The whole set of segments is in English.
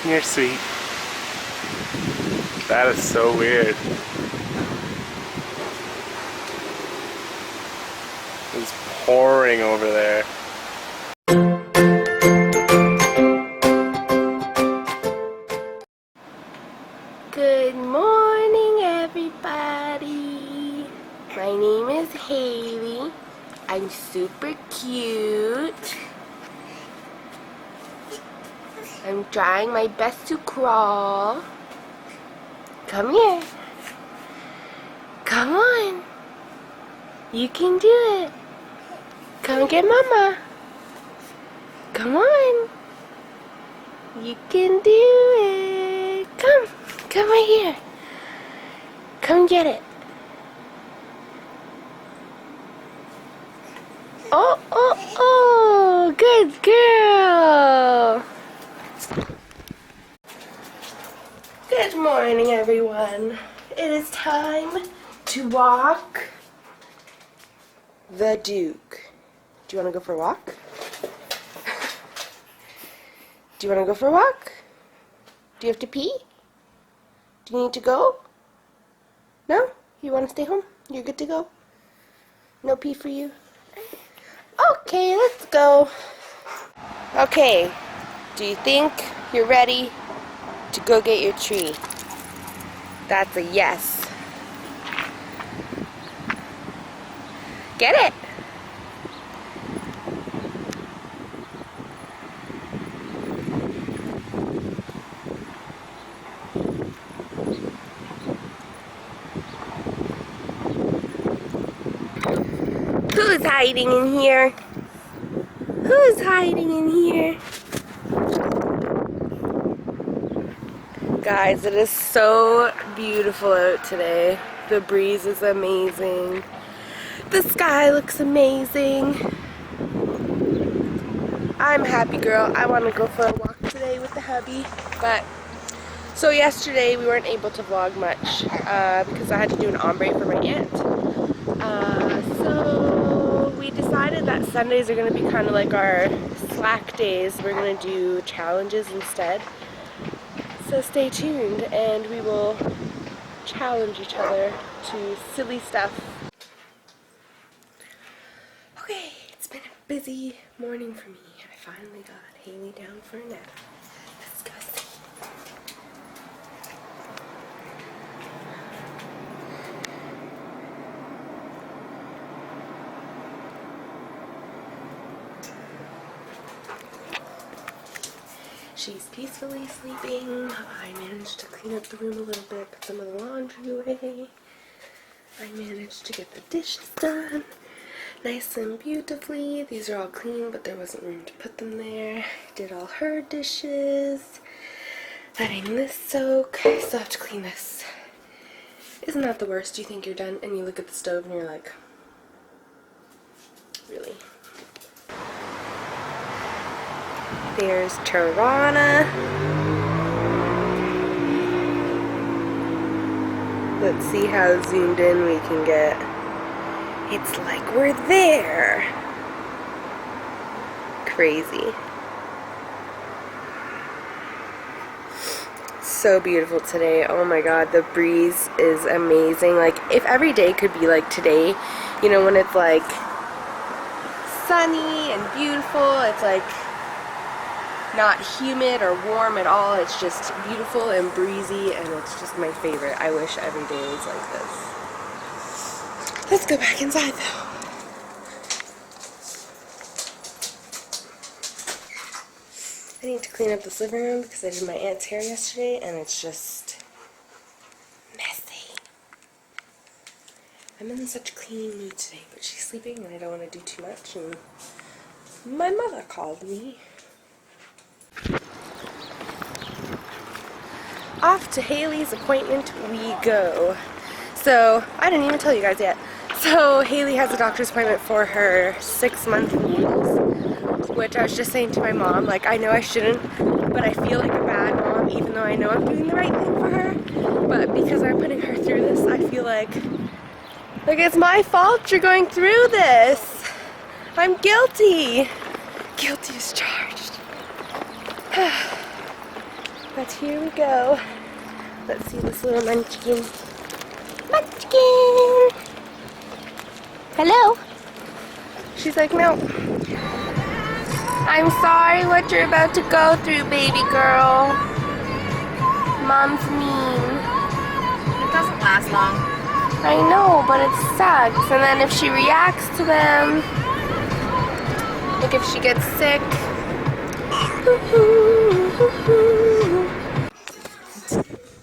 You're sweet. That is so weird. It's pouring over there. Good morning, everybody. My name is Haley. I'm super cute. I'm trying my best to crawl. Come here. Come on. You can do it. Come get Mama. Come on. You can do it. Come. Come right here. Come get it. Oh, oh, oh. Good girl. Good morning, everyone. It is time to walk the Duke. Do you want to go for a walk? Do you want to go for a walk? Do you have to pee? Do you need to go? No? You want to stay home? You're good to go? No pee for you? Okay, let's go. Okay, do you think you're ready to go get your tree? That's a yes. Get it! Who's hiding in here? Who's hiding in here? Guys, it is so beautiful out today. The breeze is amazing. The sky looks amazing. I'm a happy girl. I want to go for a walk today with the hubby. But, so yesterday we weren't able to vlog much because I had to do an ombre for my aunt. So we decided that Sundays are going to be kind of like our slack days. We're going to do challenges instead. So stay tuned and we will challenge each other to silly stuff. Okay, it's been a busy morning for me. I finally got Haley down for a nap. Let's go see. She's peacefully sleeping. I managed to clean up the room a little bit, put some of the laundry away. I managed to get the dishes done nice and beautifully. These are all clean, but there wasn't room to put them there. Did all her dishes. Letting this soak. I still have to clean this. Isn't that the worst? You think you're done and you look at the stove and you're like, really? There's Tirana. Let's see how zoomed in we can get. It's like we're there. Crazy. So beautiful today. Oh my god, the breeze is amazing. Like, if every day could be like today, you know, when it's like sunny and beautiful, it's like not humid or warm at all. It's just beautiful and breezy, and it's just my favorite. I wish every day was like this. Let's go back inside though. I need to clean up this living room because I did my aunt's hair yesterday and it's just messy. I'm in such a cleaning mood today, but she's sleeping and I don't want to do too much, and my mother called me. Off to Haley's appointment we go. So, I didn't even tell you guys yet. So, Haley has a doctor's appointment for her 6-month needles, which I was just saying to my mom, like, I know I shouldn't, but I feel like a bad mom, even though I know I'm doing the right thing for her. But because I'm putting her through this, I feel like it's my fault you're going through this. I'm guilty. Guilty as charged. But here we go. Let's see this little munchkin. Munchkin! Hello? She's like, no. I'm sorry what you're about to go through, baby girl. Mom's mean. It doesn't last long. I know, but it sucks. And then if she reacts to them, like if she gets sick.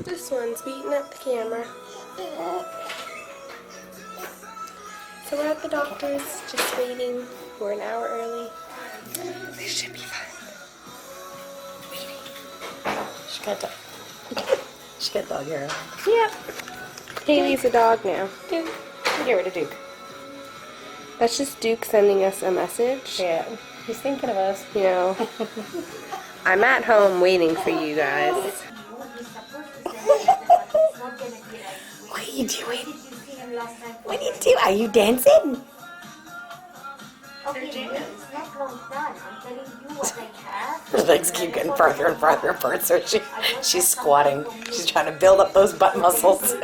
This one's beating up the camera. So we're at the doctor's, just waiting. We're an hour early. This should be fun. She got dog hair. Yeah. Haley's a dog now. Duke. Get rid of Duke. That's just Duke sending us a message. Yeah. He's thinking of us. You know. I'm at home waiting for you guys. What are you doing? What are you doing? Are you dancing? Her legs keep getting farther and farther apart, so she's squatting. She's trying to build up those butt muscles.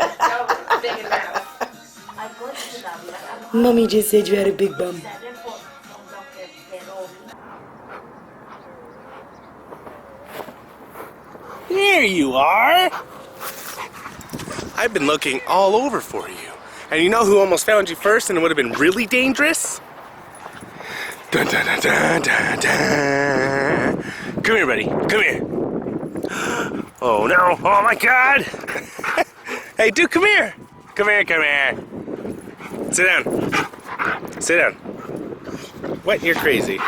Mommy just said you had a big bum. There you are! I've been looking all over for you. And you know who almost found you first and it would have been really dangerous? Dun, dun, dun, dun, dun, dun. Come here, buddy. Come here. Oh no. Oh my god. Hey, dude, come here. Come here, come here. Sit down. Sit down. What? You're crazy.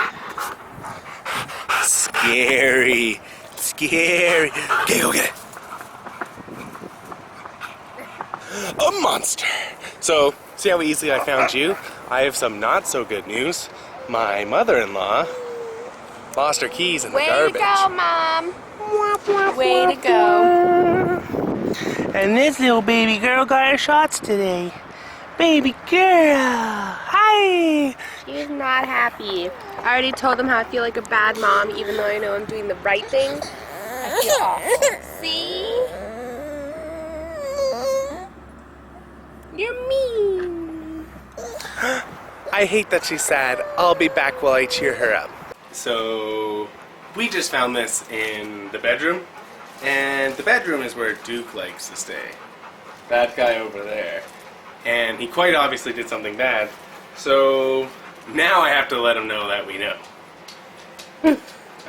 Scary. Scary. Okay, go get it. A monster. So, see how easily I found you? I have some not so good news. My mother-in-law lost her keys in the garbage. Way to go, Mom. Way to go. And this little baby girl got her shots today. Baby girl. Hi. She's not happy. I already told them how I feel like a bad mom, even though I know I'm doing the right thing. I feel awful. See? You're mean. I hate that she's sad. I'll be back while I cheer her up. So, we just found this in the bedroom. And the bedroom is where Duke likes to stay. That guy over there. And he quite obviously did something bad. So, now I have to let him know that we know. Oh,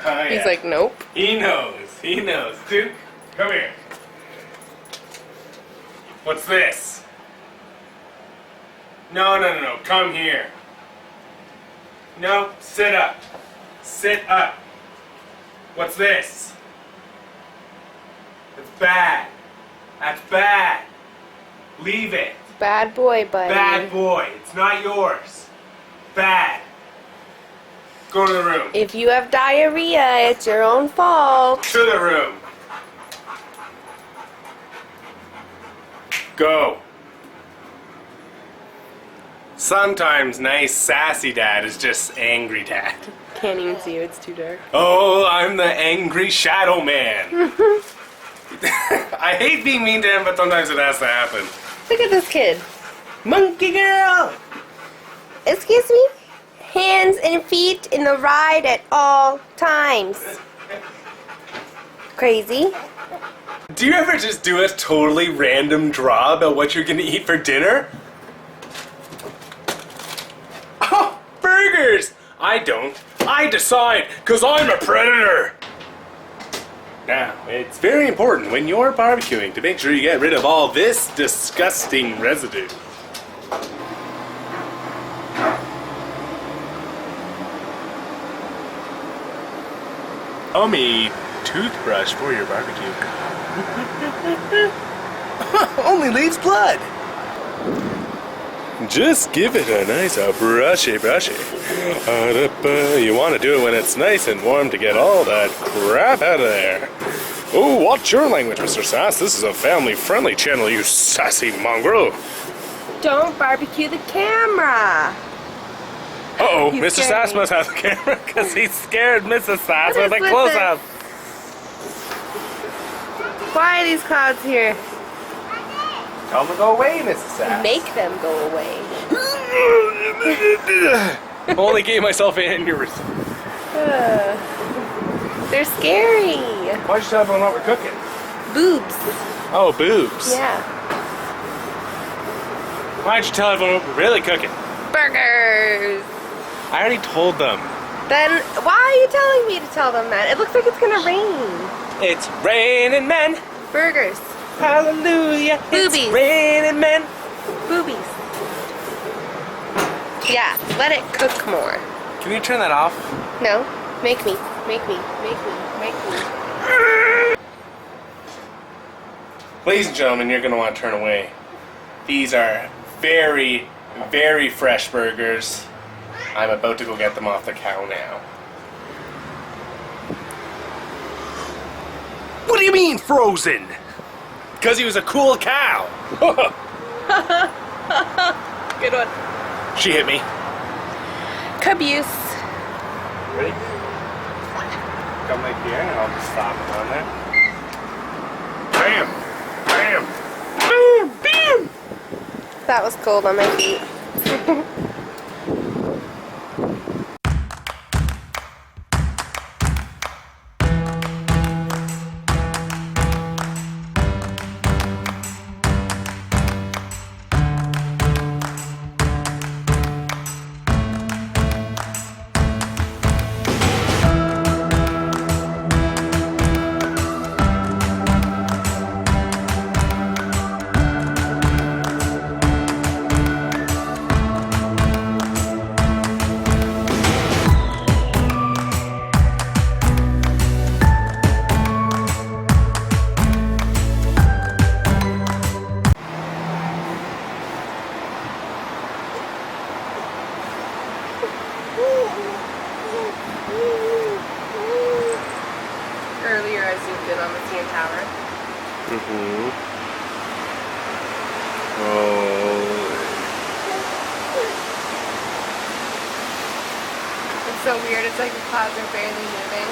yeah. He's like, nope. He knows. He knows. Duke, come here. What's this? No, no, no, no. Come here. No, sit up. Sit up. What's this? It's bad. That's bad. Leave it. Bad boy, buddy. Bad boy. It's not yours. Bad. Go to the room. If you have diarrhea, it's your own fault. To the room. Go. Sometimes nice sassy dad is just angry dad. Can't even see you, it's too dark. Oh, I'm the angry shadow man. I hate being mean to him, but sometimes it has to happen. Look at this kid. Monkey girl! Excuse me? Hands and feet in the ride at all times. Crazy. Do you ever just do a totally random draw about what you're gonna eat for dinner? Oh, burgers! I don't. I decide, because I'm a predator! Now, it's very important when you're barbecuing to make sure you get rid of all this disgusting residue. Homie toothbrush for your barbecue. Only leaves blood. Just give it a nice brushy. You want to do it when it's nice and warm to get all that crap out of there. Oh, watch your language, Mr. Sass. This is a family-friendly channel, you sassy mongrel. Don't barbecue the camera. Uh-oh, He's Mr. scared Sass me. must have the camera because he scared Mrs. Sass What with a is with close-up. Why are these clouds here? Tell them to go away, Mrs. Sass. Make them go away. Only gave myself an aneurysm. They're scary. Why'd you tell everyone what we're cooking? Boobs. Oh, boobs. Yeah. Why'd you tell everyone what we're really cooking? Burgers. I already told them. Then why are you telling me to tell them that? It looks like it's gonna rain. It's raining men. Burgers. Hallelujah. Boobies. It's raining men. Boobies. Yeah, let it cook more. Can you turn that off? No? Make me. Make me. Make me. Make me. Ladies and gentlemen, you're going to want to turn away. These are very, very fresh burgers. I'm about to go get them off the cow now. What do you mean, frozen? Because he was a cool cow. Good one. She hit me. Caboose. Ready? Come like here, and I'll just stop it on there. Bam! Bam! Boom! Bam! That was cold on my feet. Earlier I zoomed in on the CN Tower. Mm-hmm. Oh. It's so weird, it's like the clouds are barely moving.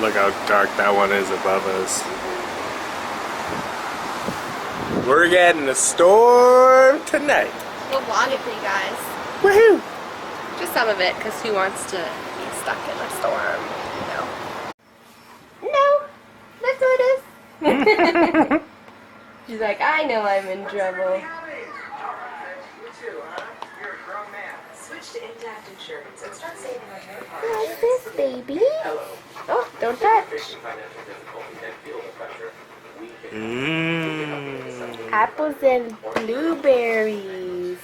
Look how dark that one is above us. We're getting a storm tonight. We'll vlog it for you guys. Woohoo! Just some of it, because who wants to be stuck in a storm, you know? No, that's what it is. She's like, I know I'm in trouble. Switch to intact insurance and start saving on your car. What's this, baby? Oh, don't touch. Mmm. Apples and blueberries.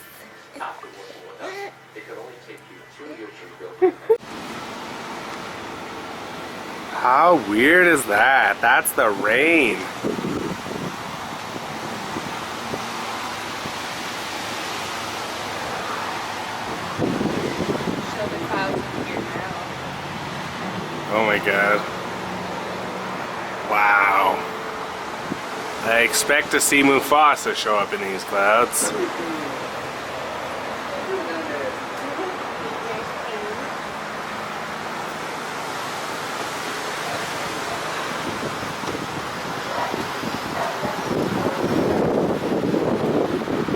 How weird is that? That's the rain. Show the clouds here now. Oh my god. Wow. I expect to see Mufasa show up in these clouds.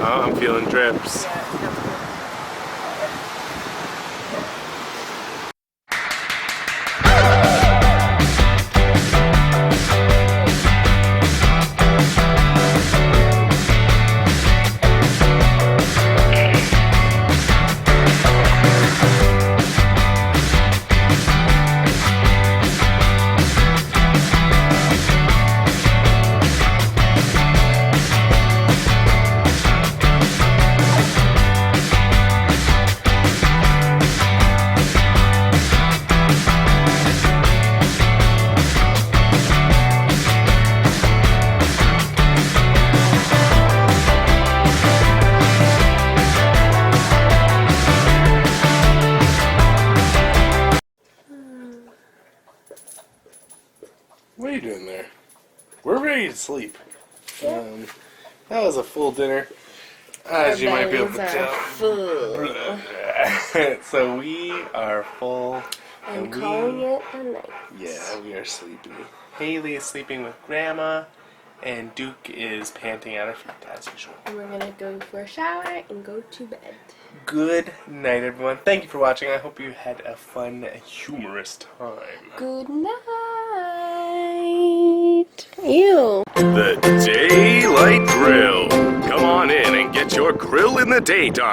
Oh, I'm feeling drips. What are you doing there? We're ready to sleep. That was a full dinner, as you might be able to tell. Full. So we are full. And calling it a night. Yeah, we are sleepy. Haley is sleeping with Grandma, and Duke is panting at her feet as usual. And we're gonna go for a shower and go to bed. Good night, everyone. Thank you for watching. I hope you had a fun, humorous time. Good night. Ew. The Daylight Grill. Come on in and get your grill in the daytime.